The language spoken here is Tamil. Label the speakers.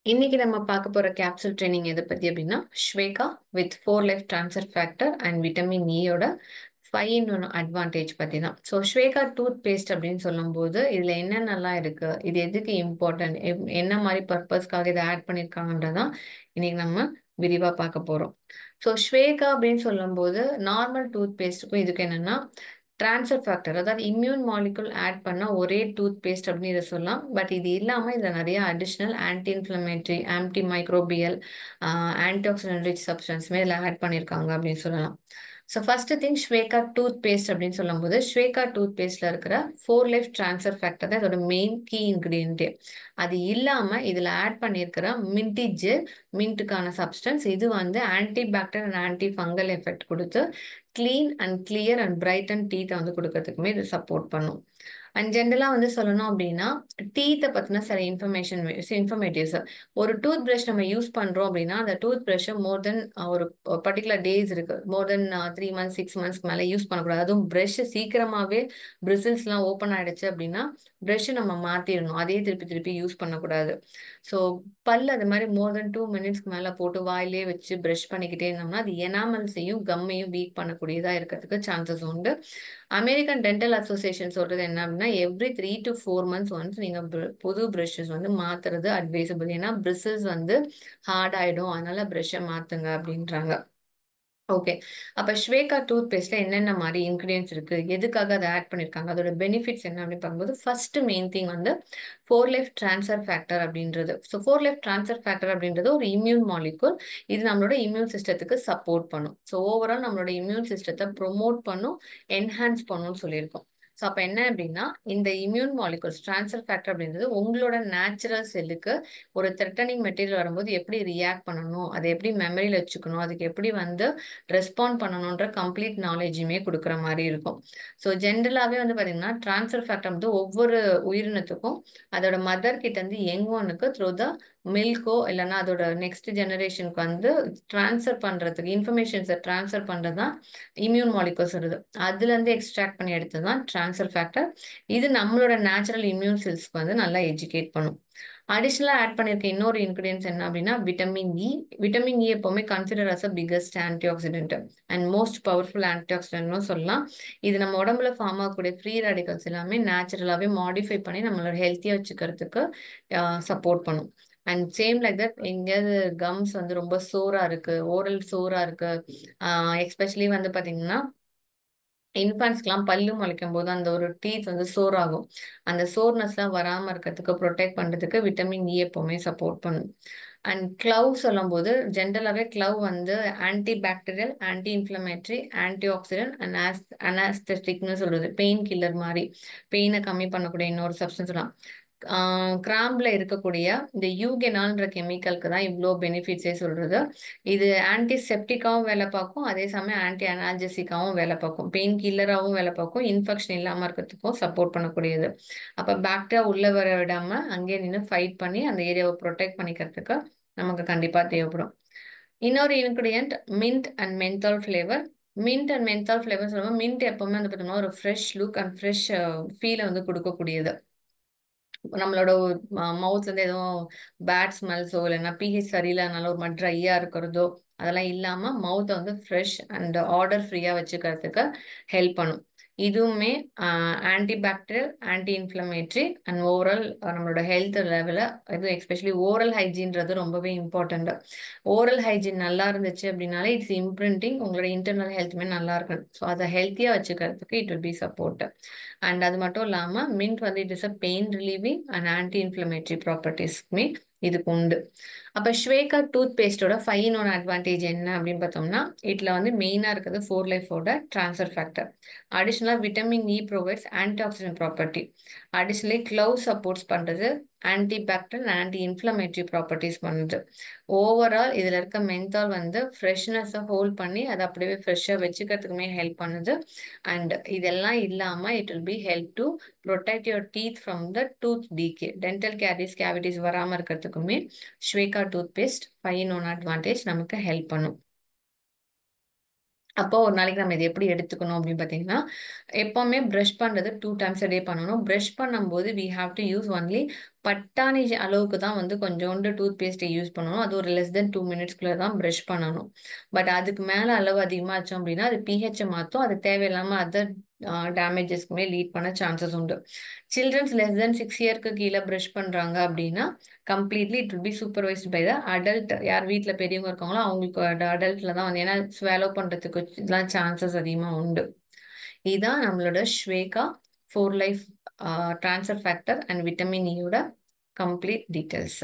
Speaker 1: இன்னைக்கு நம்ம பார்க்க போற கேப்சூல் ட்ரெய்னிங் எத பத்தி அப்டின்னா, Shwega with 4 life transfer factor and vitamin ஈயோட 5 இன் 1 அட்வான்டேஜ் பத்தி தான். ஸோ ஷ்வேகா டூத் பேஸ்ட் அப்படின்னு சொல்லும்போது, இதுல என்னென்னலாம் இருக்கு? இது எதுக்கு இம்பார்ட்டன்ட்? என்ன மாரி பர்ப்பஸ்க்காக இத ஆட் பண்ணியிருக்காங்கன்றத தான் இன்னைக்கு நம்ம விரிவா பார்க்க போறோம். ஸோ ஷ்வேகா அப்படின்னு சொல்லும்போது, நார்மல் டூத் பேஸ்ட்டுக்கும் இதுக்கும் என்னன்னா, ட்ரான்ஸ்ஃபர் ஃபேக்டர் அதாவது இம்யூன் மாலிக்யூல் ஆட் பண்ண ஒரே டூத் பேஸ்ட் அப்படின்னு இத சொல்லலாம். பட் இது இல்லாம இதுல நெறைய additional anti inflammatory, anti microbial, anti oxidant rich சப்ஸ்டன்ஸுமே இதுல ஆட் பண்ணியிருக்காங்க அப்படின்னு சொல்லலாம். So first thing Shwega toothpaste அப்படின்னு சொல்லும்போது, ஷ்வேகா டூத் பேஸ்ட்ல இருக்கிற 4 லைஃப் ட்ரான்ஸ்ஃபர் ஃபேக்டர் தான் இதோட மெயின் கீ இன்கிரியன்ட்டே. அது இல்லாம இதுல ஆட் பண்ணியிருக்கிற மின்டி ஜெல், மின்ட்டுக்கான சப்ஸ்டன்ஸ் இது வந்து anti bacterial and anti fungal effect குடுத்து clean and clear and brighten டீத்தை வந்து கொடுக்கறதுக்குமே இது சப்போர்ட் பண்ணும். அண்ட் ஜென்ரலா வந்து சொல்லணும் அப்படின்னா, டீத்தை பத்தின சில இன்ஃபர்மேட்டிவ்ஸ். ஒரு டூத் பிரஷ் நம்ம யூஸ் பண்றோம் அப்படின்னா, அந்த டூத் பிரஷ் மோர் தென் ஒரு பர்டிகுலர் டேஸ் இருக்கு. மோர் தென் 3 மந்த்ஸ் 6 மந்த்ஸ்க்கு மேல யூஸ் பண்ணக்கூடாது. அதுவும் பிரஷ் சீக்கிரமாவே பிரிசில்ஸ்லாம் ஓப்பன் ஆயிடுச்சு அப்படின்னா, பிரஷ் நம்ம மாத்திடணும். அதே திருப்பி திருப்பி யூஸ் பண்ணக்கூடாது. ஸோ பல் அது மாதிரி மோர் தென் 2 மினிட்ஸ்க்கு மேல போட்டு வாயிலே வச்சு பிரஷ் பண்ணிக்கிட்டே இருந்தோம்னா, அது எனாமல்ஸையும் கம்மையும் வீக் பண்ணக்கூடியதா இருக்கிறதுக்கு சான்சஸ் உண்டு. அமெரிக்கன் டென்டல் அசோசியேஷன் சொல்றது என்ன அப்படின்னா, எவ்ரி 3 to 4 மந்த்ஸ் ஒன்ஸ் நீங்க புது பிரஷஸ் வந்து மாத்துறது அட்வைசபிள். ஏன்னா பிரிசில்ஸ் வந்து ஹார்ட் ஆயிடும். அதனால பிரஷ்ஷை மாத்துங்க அப்படின்றாங்க. ஓகே. அப்ப ஷ்வேகா டூத் பேஸ்ட்ல என்னென்ன மாரி இன்கிரியன்ட்ஸ் இருக்கு? எதுக்காக அத ஆட் பண்ணியிருக்காங்க? அதோட பெனிஃபிட்ஸ் என்ன அப்படின்னு பார்க்கும்போது, ஃபர்ஸ்ட் மெயின் திங் வந்து 4 லைஃப் ட்ரான்ஸ்ஃபர் ஃபேக்டர் அப்படின்றது. ஸோ 4 லைஃப் ட்ரான்ஸ்ஃபர் ஃபேக்டர் அப்படின்றது ஒரு இம்யூன் மாலிக்யூல். இது நம்மளோட இம்யூன் சிஸ்டத்துக்கு சப்போர்ட் பண்ணும். ஸோ ஓவரால் நம்மளோட இம்யூன் சிஸ்டத்த ப்ரொமோட் பண்ணும், என்ஹான்ஸ் பண்ணும்னு சொல்லியிருக்கோம். ஸோ அப்ப என்ன அப்படின்னா, இந்த இம்யூன் மாலிக்யூல்ஸ் ட்ரான்ஸ்ஃபர் ஃபேக்டர் அப்படின்றது உங்களோட நேச்சுரல் செல்லுக்கு ஒரு த்ரெட்டனிங் மெட்டீரியல் வரும்போது எப்படி ரியாக்ட் பண்ணணும்? அதை எப்படி மெமரியில வச்சுக்கணும்? அதுக்கு எப்படி வந்து ரெஸ்பாண்ட் பண்ணணுன்ற கம்ப்ளீட் நாலேஜுமே கொடுக்குற மாதிரி இருக்கும். ஸோ ஜென்ரலாகவே வந்து பார்த்தீங்கன்னா ட்ரான்ஸ்ஃபர் ஃபேக்டர் வந்து ஒவ்வொரு உயிரினத்துக்கும் அதோட மதர் கிட்ட இருந்து யங் ஒனுக்கு த்ரூ த மில்கோ இல்லைன்னா அதோட நெக்ஸ்ட் ஜெனரேஷனுக்கு வந்து ட்ரான்ஸ்ஃபர் பண்ணுறதுக்கு இன்ஃபர்மேஷன்ஸை ட்ரான்ஸ்ஃபர் பண்ணுறது தான் இம்யூன் மாலிகூல்ஸ் வருது. அதுலேருந்து எக்ஸ்ட்ராக்ட் பண்ணி எடுத்தது தான் ட்ரான்ஸ்ஃபர் ஃபேக்டர். இது நம்மளோட நேச்சுரல் இம்யூன் செல்ஸ்க்கு வந்து நல்லா எஜுகேட் பண்ணும். அடிஷனலா ஆட் பண்ணிருக்க இன்னொரு இன்கிரியன்ஸ் என்ன அப்படின்னா விட்டமின் இ. விட்டமின் இ எப்பவுமே consider as a biggest anti accident and most powerful anti ஆக்சிடென்ட்னு சொல்லலாம். இது நம்ம உடம்புல ஃபார்ம் ஆகக்கூடிய ஃப்ரீ ரேடிகல்ஸ் எல்லாமே நேச்சுரலாவே மாடிஃபை பண்ணி நம்மளோட ஹெல்த்தியா வச்சுக்கிறதுக்கு சப்போர்ட் பண்ணும். அண்ட் சேம் லைக் தட் எங்கேயாவது கம்ஸ் வந்து ரொம்ப சோரா இருக்கு, ஓரல் சோரா இருக்கு, எஸ்பெஷலி வந்து பாத்தீங்கன்னா இன்ஃபான்ஸ்க்குலாம் பல்லு முளைக்கும் போது அந்த ஒரு டீத் வந்து சோர் ஆகும். அந்த சோர்னஸ்லாம் வராம இருக்கிறதுக்கு ப்ரொடெக்ட் பண்றதுக்கு விட்டமின் இ எப்பவுமே சப்போர்ட் பண்ணும். அண்ட் க்ளவ் சொல்லும்போது ஜென்ரலாகவே க்ளவ் வந்து anti bacterial, anti inflammatory, anti accident and அனாஸ்தெட்டிக்னு சொல்றது. பெயின் கில்லர் மாதிரி பெயினை கம்மி பண்ணக்கூடிய இன்னொரு சப்ஸ்டன்ஸ் சொல்லலாம். கிராம்பில் இருக்கக்கூடிய இந்த யூகெனால்ன்ற கெமிக்கலுக்கு தான் இவ்வளோ பெனிஃபிட்ஸே சொல்றது. இது ஆன்டிசெப்டிக்காவும் வேலை பார்க்கும், அதே சமயம் ஆன்டி அனால்ஜெசிக்காவும் வேலை பார்க்கும், பெயின் கில்லராகவும் வேலை பார்க்கும், இன்ஃபெக்ஷன் இல்லாமல் இருக்கிறதுக்கும் சப்போர்ட் பண்ணக்கூடியது. அப்போ பாக்டீரியா உள்ள வர விடாம அங்கேயே நின்று ஃபைட் பண்ணி அந்த ஏரியாவை ப்ரொடெக்ட் பண்ணிக்கிறதுக்கு நமக்கு கண்டிப்பாக தேவைப்படும். இன்னொரு ingredient mint and menthol flavour. Mint and menthol flavour சொல்லுவோம். மின்ட் எப்பவுமே வந்து பார்த்தோம்னா ஒரு ஃப்ரெஷ் லுக் அண்ட் ஃப்ரெஷ் ஃபீலை வந்து கொடுக்கக்கூடியது. நம்மளோட மவுத்ல இருந்து எதுவும் பேட் ஸ்மெல்ஸோ இல்லைன்னா பிஹெச் சரியில்லைனாலும் ஒரு மாதிரி ட்ரையா இருக்கிறதோ அதெல்லாம் இல்லாம மவுத்தை வந்து ஃப்ரெஷ் அண்ட் ஆர்டர் ஃப்ரீயா வச்சுக்கிறதுக்கு ஹெல்ப் பண்ணும். இதுவுமே anti bacterial, anti inflammatory and overall நம்மளோட ஹெல்த் லெவலில் இது எஸ்பெஷலி ஓரல் ஹைஜீன்றது ரொம்பவே இம்பார்ட்டண்ட். ஓரல் ஹைஜீன் நல்லா இருந்துச்சு அப்படின்னாலே இட்ஸ் இம்ப்ரிண்டிங் உங்களோட இன்டர்னல் ஹெல்த்துமே நல்லா இருக்கணும். ஸோ அதை ஹெல்த்தியாக வச்சுக்கிறதுக்கு it will be support. And அது மட்டும் இல்லாமல் மின்ட் வந்து it is a pain relieving and anti inflammatory ப்ராப்பர்ட்டிஸ்மே இதுக்கு உண்டு. அப்போ ஷ்வேகா டூத் பேஸ்டோட 5 in 1 அட்வான்டேஜ் என்ன அப்படின்னு பார்த்தோம்னா, இதில் வந்து மெயினாக இருக்கிறது 4 லைஃபோட ட்ரான்ஸ்ஃபர் ஃபேக்டர். அடிஷ்னலாக vitamin E provides antioxidant property. Additionally clove supports பண்ணுறது, antibacterial anti inflammatory properties பண்ணுது. ஓவரால் இதில் இருக்க மென்தால் வந்து ஃப்ரெஷ்னஸை ஹோல்ட் பண்ணி அதை அப்படியே ஃப்ரெஷ்ஷாக வச்சுக்கிறதுக்குமே ஹெல்ப் பண்ணுது. அண்ட் இதெல்லாம் இல்லாமல் it will B help to protect your teeth from the tooth decay. Dental cavities வராமல் இருக்கிறதுக்குமே ஷ்வேகா டூத் பேஸ்ட் 5 in 1 அட்வான்டேஜ் நமக்கு ஹெல்ப் பண்ணும். அப்போ ஒரு நாளைக்கு நம்ம இத எப்படி எடுத்துக்கணும் அப்படின்னு பார்த்தீங்கன்னா, எப்பவுமே பிரஷ் பண்றது 2 டைம்ஸ் a டே பண்ணணும். பிரஷ் பண்ணும்போது we have to use only பட்டாணி அளவுக்கு தான் வந்து கொஞ்சோண்டு டூத் பேஸ்ட்ட யூஸ் பண்ணணும். அது ஒரு லெஸ் தென் 2 மினிட்ஸ்க்குள்ள தான் பிரஷ் பண்ணணும். பட் அதுக்கு மேல அளவு அதிகமாச்சு அப்படின்னா, அது பிஹெச்ச மாத்தும். அது தேவையில்லாம அதர் டேமேஜஸ்க்குமே லீட் பண்ண சான்சஸ் உண்டு. சில்ட்ரன்ஸ் லெஸ் தென் 6 இயர்க்கு கீழ பிரஷ் பண்றாங்க அப்படின்னா, completely it will be supervised by the adult. யார் வீட்ல பெரியவங்க இருக்காங்களோ அவங்களுக்கு அடல்ட்ல தான் வந்து ஏன்னா ஸ்வாலோ பண்றதுக்கு இதெல்லாம் சான்சஸ் அதிகமா உண்டு. இதான் நம்மளோட Shweka 4 life transfer factor and vitamin இயோட கம்ப்ளீட் டீட்டெயில்ஸ்.